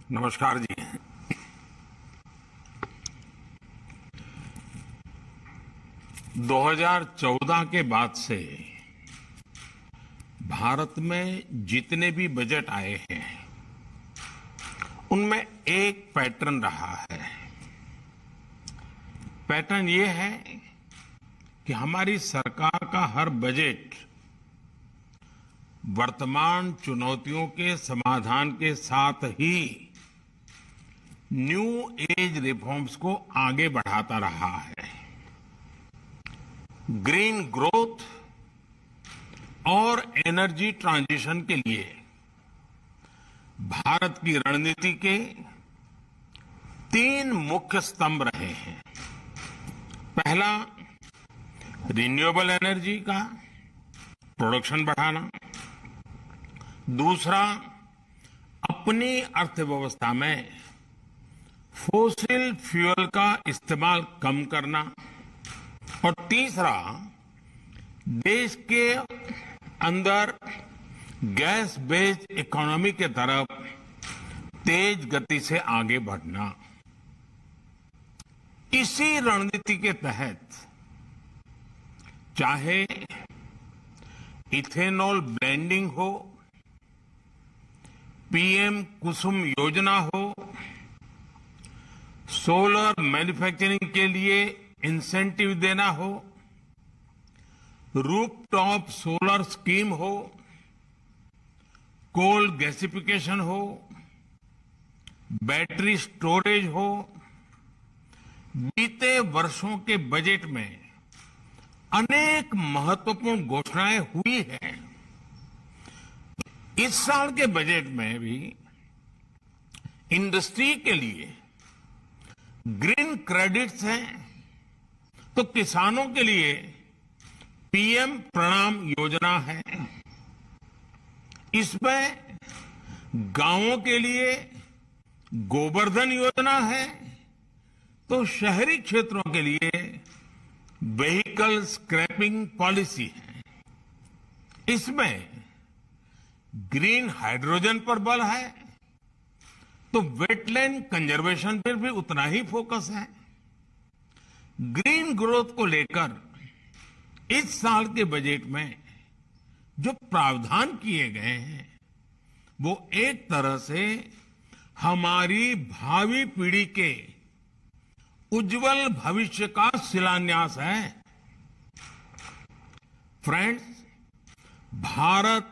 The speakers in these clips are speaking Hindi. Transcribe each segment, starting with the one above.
नमस्कार जी। 2014 के बाद से भारत में जितने भी बजट आए हैं उनमें एक पैटर्न रहा है। पैटर्न ये है कि हमारी सरकार का हर बजट वर्तमान चुनौतियों के समाधान के साथ ही न्यू एज रिफॉर्म्स को आगे बढ़ाता रहा है। ग्रीन ग्रोथ और एनर्जी ट्रांजिशन के लिए भारत की रणनीति के 3 मुख्य स्तंभ रहे हैं। पहला, रिन्यूएबल एनर्जी का प्रोडक्शन बढ़ाना। दूसरा, अपनी अर्थव्यवस्था में फोसिल फ्यूल का इस्तेमाल कम करना। और तीसरा, देश के अंदर गैस बेस्ड इकोनॉमी के तरफ तेज गति से आगे बढ़ना। इसी रणनीति के तहत चाहे इथेनॉल ब्लेंडिंग हो, पीएम कुसुम योजना हो, सोलर मैन्युफैक्चरिंग के लिए इंसेंटिव देना हो, रूफटॉप सोलर स्कीम हो, कोल गैसिफिकेशन हो, बैटरी स्टोरेज हो, बीते वर्षों के बजट में अनेक महत्वपूर्ण घोषणाएं हुई हैं। इस साल के बजट में भी इंडस्ट्री के लिए ग्रीन क्रेडिट्स हैं, तो किसानों के लिए पीएम प्रणाम योजना है। इसमें गांवों के लिए गोवर्धन योजना है, तो शहरी क्षेत्रों के लिए व्हीकल स्क्रैपिंग पॉलिसी है। इसमें ग्रीन हाइड्रोजन पर बल है, तो वेटलैंड कंजर्वेशन पर भी उतना ही फोकस है। ग्रीन ग्रोथ को लेकर इस साल के बजट में जो प्रावधान किए गए हैं वो एक तरह से हमारी भावी पीढ़ी के उज्जवल भविष्य का शिलान्यास है। Friends, Bharat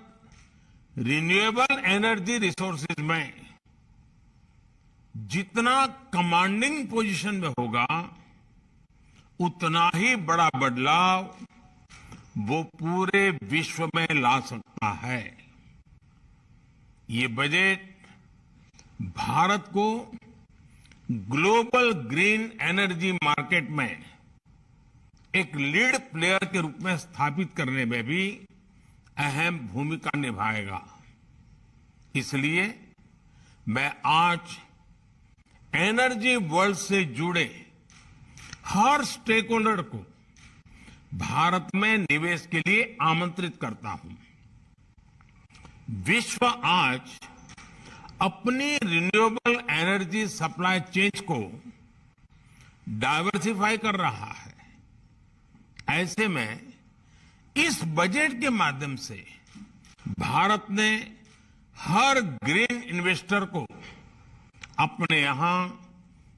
renewable energy resources में जितना कमांडिंग पोजीशन में होगा उतना ही बड़ा बदलाव वो पूरे विश्व में ला सकता है। ये बजट भारत को ग्लोबल ग्रीन एनर्जी मार्केट में एक लीड प्लेयर के रूप में स्थापित करने में भी अहम भूमिका निभाएगा। इसलिए मैं आज एनर्जी वर्ल्ड से जुड़े हर स्टेक होल्डर को भारत में निवेश के लिए आमंत्रित करता हूं। विश्व आज अपनी रिन्यूएबल एनर्जी सप्लाई चेन को डाइवर्सिफाई कर रहा है। ऐसे में इस बजट के माध्यम से भारत ने हर ग्रीन इन्वेस्टर को अपने यहां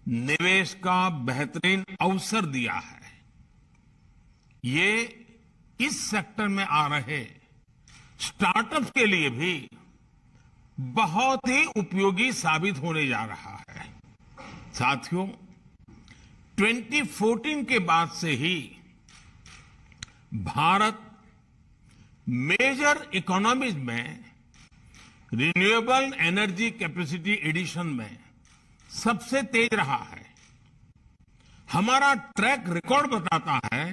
निवेश का बेहतरीन अवसर दिया है। ये इस सेक्टर में आ रहे स्टार्टअप्स के लिए भी बहुत ही उपयोगी साबित होने जा रहा है। साथियों, 2014 के बाद से ही भारत मेजर इकोनॉमीज में रिन्यूएबल एनर्जी कैपेसिटी एडिशन में सबसे तेज रहा है। हमारा ट्रैक रिकॉर्ड बताता है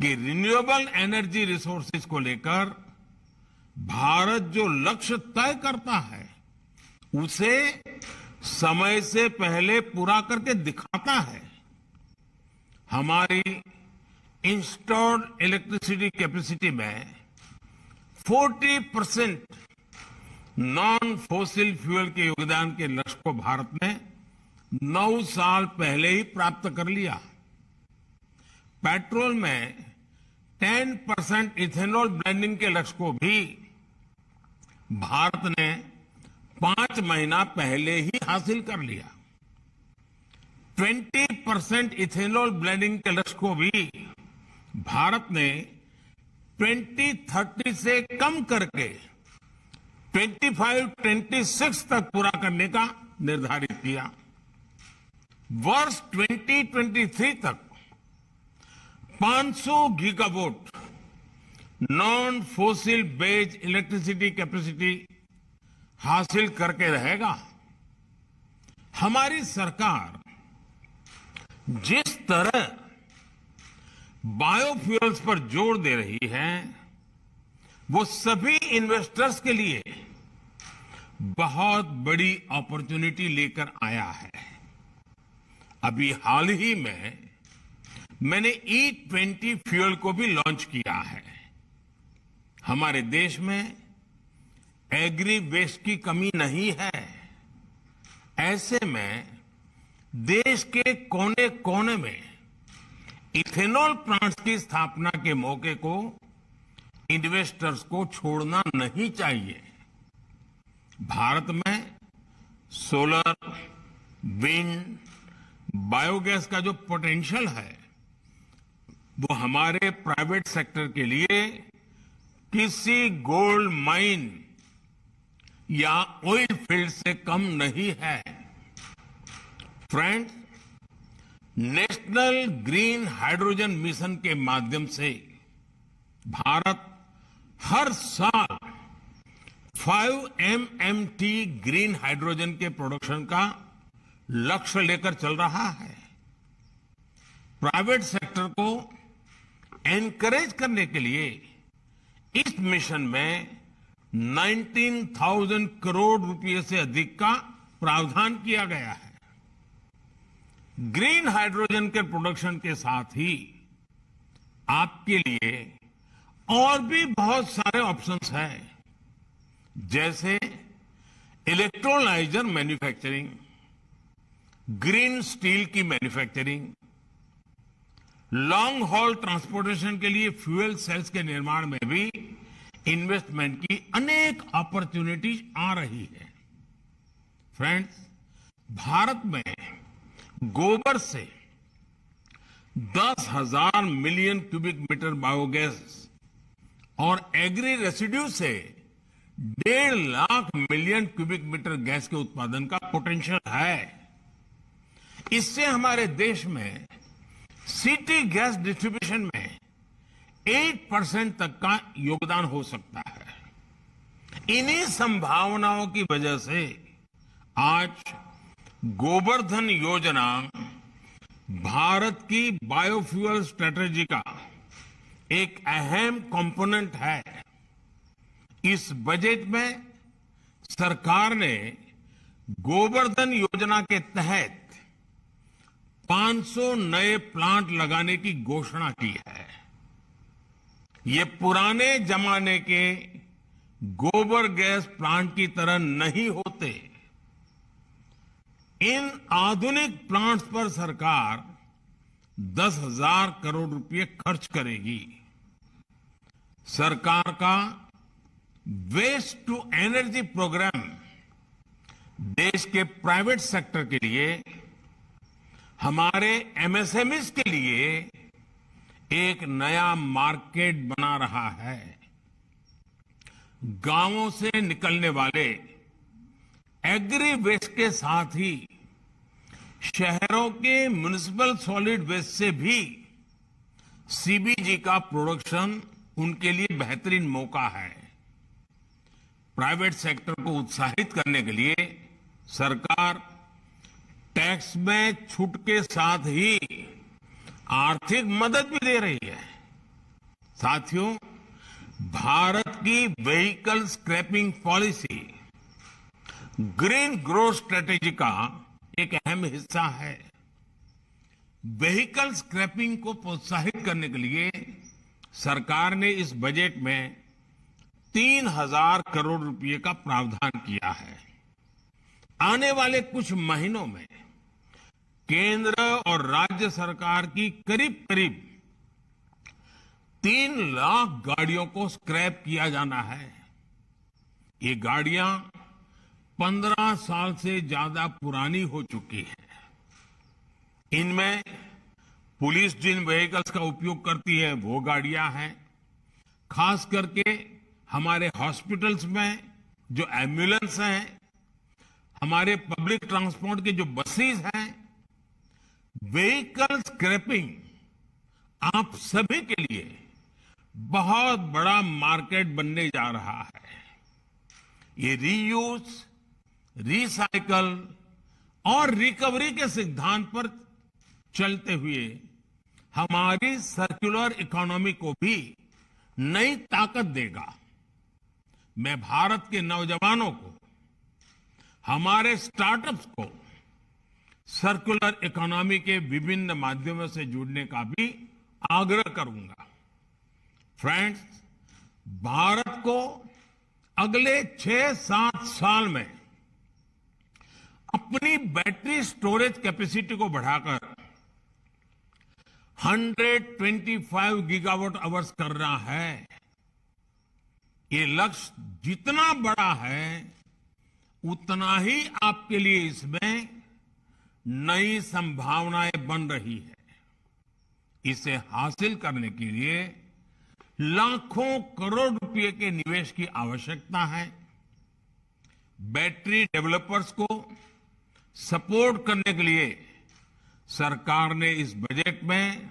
कि रिन्यूएबल एनर्जी रिसोर्सेज को लेकर भारत जो लक्ष्य तय करता है उसे समय से पहले पूरा करके दिखाता है। हमारी इंस्टॉल्ड इलेक्ट्रिसिटी कैपेसिटी में 40% नॉन फॉसिल फ्यूल के योगदान के लक्ष्य को भारत ने 9 साल पहले ही प्राप्त कर लिया। पेट्रोल में 10% इथेनॉल ब्लेंडिंग के लक्ष्य को भी भारत ने 5 महीना पहले ही हासिल कर लिया। 20% इथेनॉल ब्लेंडिंग के लक्ष्य को भी भारत ने 2030 से कम करके 25-26 तक पूरा करने का निर्धारित किया। वर्ष 2023 तक 500 gigawatt non fossil based electricity capacity हासिल करके रहेगा। हमारी सरकार जिस तरह बायोफ्यूल्स पर जोर दे रही है, वो सभी इन्वेस्टर्स के लिए बहुत बड़ी अपॉर्चुनिटी लेकर आया है। अभी हाल ही में मैंने E20 फ्यूल को भी लॉन्च किया है। हमारे देश में एग्री वेस्ट की कमी नहीं है। ऐसे में देश के कोने कोने में इथेनॉल प्लांट्स की स्थापना के मौके को इन्वेस्टर्स को छोड़ना नहीं चाहिए। भारत में सोलर, विंड, बायोगैस का जो पोटेंशियल है, वो हमारे प्राइवेट सेक्टर के लिए किसी गोल्ड माइन या ऑयल फील्ड से कम नहीं है। Friends, national green hydrogen mission के माध्यम से भारत हर साल 5 MMT ग्रीन हाइड्रोजन के प्रोडक्शन का लक्ष्य लेकर चल रहा है। प्राइवेट सेक्टर को एनकरेज करने के लिए इस मिशन में 19,000 करोड़ रुपए से अधिक का प्रावधान किया गया है। ग्रीन हाइड्रोजन के प्रोडक्शन के साथ ही आपके लिए और भी बहुत सारे ऑप्शंस हैं, जैसे इलेक्ट्रोलाइजर मैन्युफैक्चरिंग, ग्रीन स्टील की मैन्युफैक्चरिंग, लॉन्ग हॉल ट्रांसपोर्टेशन के लिए फ्यूल सेल्स के निर्माण में भी इन्वेस्टमेंट की अनेक अपॉर्चुनिटीज आ रही है। फ्रेंड्स, भारत में गोबर से 10,000 मिलियन क्यूबिक मीटर बायोगैस और एग्री रेसिड्यू से 1.5 lakh million cubic metre gas के उत्पादन का पोटेंशियल है। इससे हमारे देश में सिटी गैस डिस्ट्रीब्यूशन में 8% तक का योगदान हो सकता है। इन्हीं संभावनाओं की वजह से आज गोबर्धन योजना भारत की बायोफ्यूल स्ट्रेटेजी का एक अहम कंपोनेंट है। इस बजट में सरकार ने गोबर्धन योजना के तहत 500 नए प्लांट लगाने की घोषणा की है। ये पुराने जमाने के गोबर गैस प्लांट की तरह नहीं होते। इन आधुनिक प्लांट्स पर सरकार 10,000 करोड़ रुपए खर्च करेगी। सरकार का वेस्ट टू एनर्जी प्रोग्राम देश के प्राइवेट सेक्टर के लिए, हमारे एमएसएमईज के लिए एक नया मार्केट बना रहा है। गांवों से निकलने वाले एग्री वेस्ट के साथ ही शहरों के म्युनिसिपल सॉलिड वेस्ट से भी सीबीजी का प्रोडक्शन उनके लिए बेहतरीन मौका है। प्राइवेट सेक्टर को उत्साहित करने के लिए सरकार टैक्स में छूट के साथ ही आर्थिक मदद भी दे रही है। साथियों, भारत की vehicle scrapping policy green growth strategy का एक अहम हिस्सा है। व्हीकल स्क्रैपिंग को प्रोत्साहित करने के लिए सरकार ने इस बजट में 3,000 करोड़ रुपए का प्रावधान किया है। आने वाले कुछ महीनों में केंद्र और राज्य सरकार की करीब करीब 3 लाख गाड़ियों को स्क्रैप किया जाना है। ये गाड़ियां 15 साल से ज्यादा पुरानी हो चुकी हैं। इनमें पुलिस जिन व्हीकल्स का उपयोग करती है वो गाड़ियां हैं। खास करके हमारे हॉस्पिटल्स में जो एम्बुलेंस हैं, हमारे पब्लिक ट्रांसपोर्ट के जो बसेस हैं, व्हीकल स्क्रैपिंग आप सभी के लिए बहुत बड़ा मार्केट बनने जा रहा है। ये रीयूज, रिसाइकल और रिकवरी के सिद्धांत पर चलते हुए हमारी सर्कुलर इकोनॉमी को भी नई ताकत देगा। मैं भारत के नौजवानों को, हमारे स्टार्टअप्स को सर्कुलर इकोनॉमी के विभिन्न माध्यमों से जुड़ने का भी आग्रह करूंगा। फ्रेंड्स, भारत को अगले 6-7 साल में अपनी बैटरी स्टोरेज कैपेसिटी को बढ़ाकर 125 गीगावाट आवर्स करना है। ये लक्ष्य जितना बड़ा है उतना ही आपके लिए इसमें नई संभावनाएं बन रही है। इसे हासिल करने के लिए लाखों करोड़ रुपए के निवेश की आवश्यकता है। बैटरी डेवलपर्स को सपोर्ट करने के लिए सरकार ने इस बजट में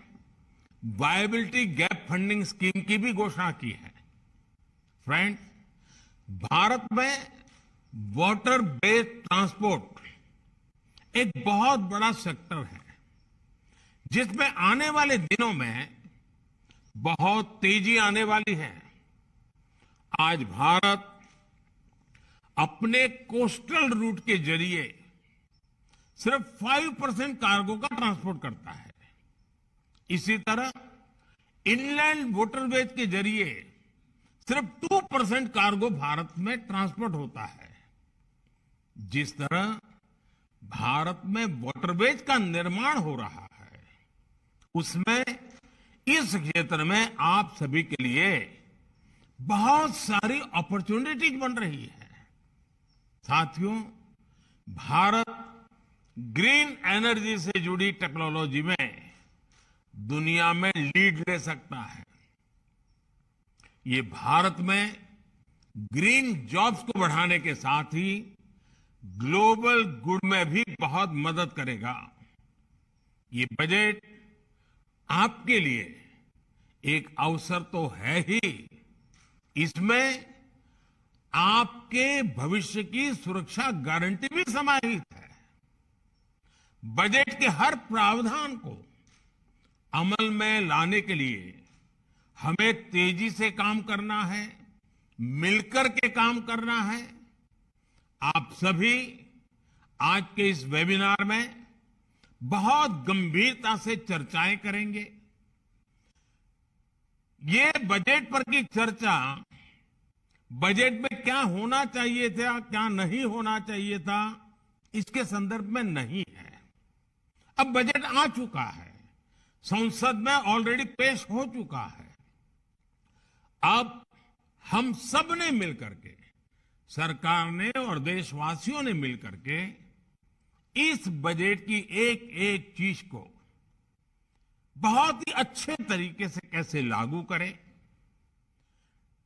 वायबिलिटी गैप फंडिंग स्कीम की भी घोषणा की है। फ्रेंड्स, भारत में वाटर बेस्ड ट्रांसपोर्ट एक बहुत बड़ा सेक्टर है जिसमें आने वाले दिनों में बहुत तेजी आने वाली है। आज भारत अपने कोस्टल रूट के जरिए सिर्फ 5% कार्गो का ट्रांसपोर्ट करता है। इसी तरह इनलैंड वाटरवेज के जरिए सिर्फ 2% कार्गो भारत में ट्रांसपोर्ट होता है। जिस तरह भारत में वाटरवेज का निर्माण हो रहा है, उसमें इस क्षेत्र में आप सभी के लिए बहुत सारी अपॉर्चुनिटीज बन रही है। साथियों, भारत ग्रीन एनर्जी से जुड़ी टेक्नोलॉजी में दुनिया में लीड ले सकता है। ये भारत में ग्रीन जॉब्स को बढ़ाने के साथ ही ग्लोबल गुड में भी बहुत मदद करेगा। ये बजट आपके लिए एक अवसर तो है ही, इसमें आपके भविष्य की सुरक्षा गारंटी भी समाहित है। बजट के हर प्रावधान को अमल में लाने के लिए हमें तेजी से काम करना है, मिलकर के काम करना है। आप सभी आज के इस वेबिनार में बहुत गंभीरता से चर्चाएं करेंगे। ये बजट पर की चर्चा बजट में क्या होना चाहिए था, क्या नहीं होना चाहिए था, इसके संदर्भ में नहीं है। अब बजट आ चुका है, संसद में ऑलरेडी पेश हो चुका है। अब हम सब ने मिलकर के, सरकार ने और देशवासियों ने मिलकर के इस बजट की एक एक चीज को बहुत ही अच्छे तरीके से कैसे लागू करें,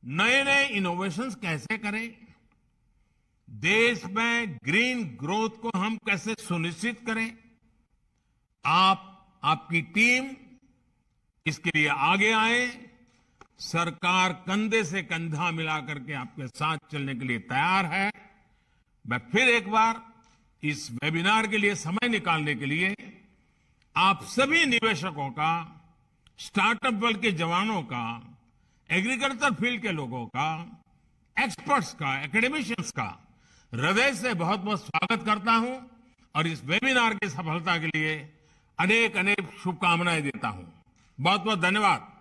नए नए इनोवेशंस कैसे करें, देश में ग्रीन ग्रोथ को हम कैसे सुनिश्चित करें। आपकी टीम इसके लिए आगे आए। सरकार कंधे से कंधा मिलाकर के आपके साथ चलने के लिए तैयार है। मैं फिर एक बार इस वेबिनार के लिए समय निकालने के लिए आप सभी निवेशकों का, स्टार्टअप वर्ल्ड के जवानों का, एग्रीकल्चर फील्ड के लोगों का, एक्सपर्ट्स का, एकेडमिशियंस का हृदय से बहुत बहुत स्वागत करता हूं और इस वेबिनार की सफलता के लिए अनेक अनेक शुभकामनाएं देता हूं। बहुत बहुत धन्यवाद।